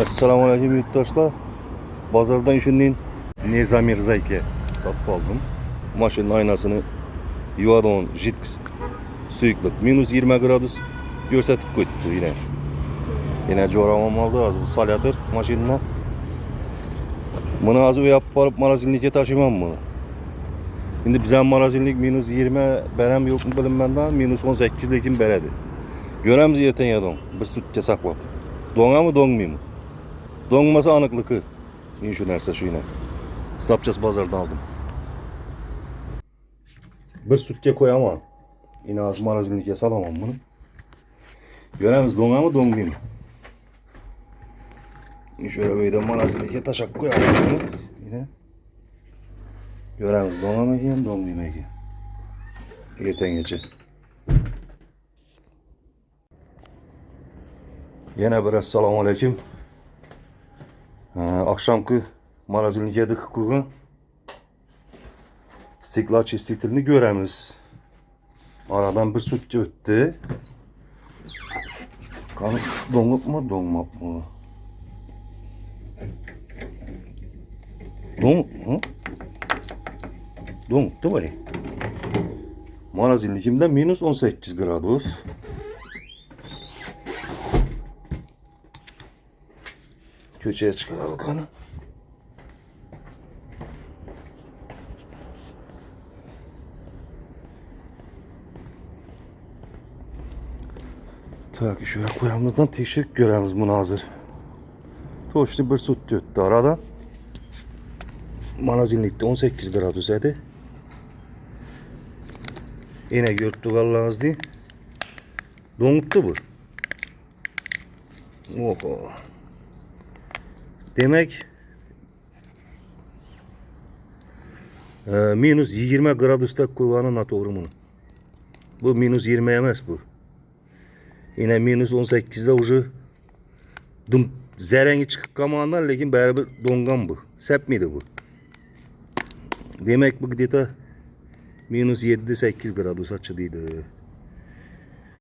Assalomu alaykum yurtdoshlar. Bozordan shundan Nezamir Zayke sotib oldim. Mashina oynasini yuvadigan jidkis suyuqlik -20 gradus ko'rsatib qo'yibdi yine. Yine jo'ramam oldu hozir bu solyator mashina. Buni hozir u yoqqa borib morozinlikka tashiman buni. Endi bizning morozinlik -20 berem yo'qmi bilinmanda -18 lekin beradi. Göremiz erten yadon bir sutka saqlab. Do'ngami do'ngmaymi? Do'ngmasa aniqligi. Men shu narsa shu yine. Zapchas bozordan aldım. Bir sutka qo'yaman. Yine az morozinlikka salaman bunu. Göremiz do'ngami do'ngmaymi? Şöyle böyle morozinlikka tashab qo'yaman bunu. Yine. Göremiz do'ngami ekan, do'ngmaymi ekan. Ertangacha. Yana bir assalomu alaykum. Akşamki morozinlikka dikib qo'ygan stiklochistitelni göremiz. Aradan bir sutka o'tdi. Qani do'ngibmi, do'ngmabmi? Do'ngibdi voy. Morozinligimda -18 gradus. Köçeye çıkaralım kanı. Ta ki şöyle koyamızdan tekşirip göremiz bunu hazır. Toşlu bir süt öttü aradan. Morozinlikte 18 gradus edi. Yine gördük Allah'ınız değil. Donuttu bu. Oho. Demek -20 gradusta koyganı noto'g'ri bunu. Bu -20 emas bu. Yine -18'de уже zarangi chiqib qolgandan lekin baribir do'ngan bu. Sepmidi bu. Demek bu где-то -7-8 gradus açı deydi.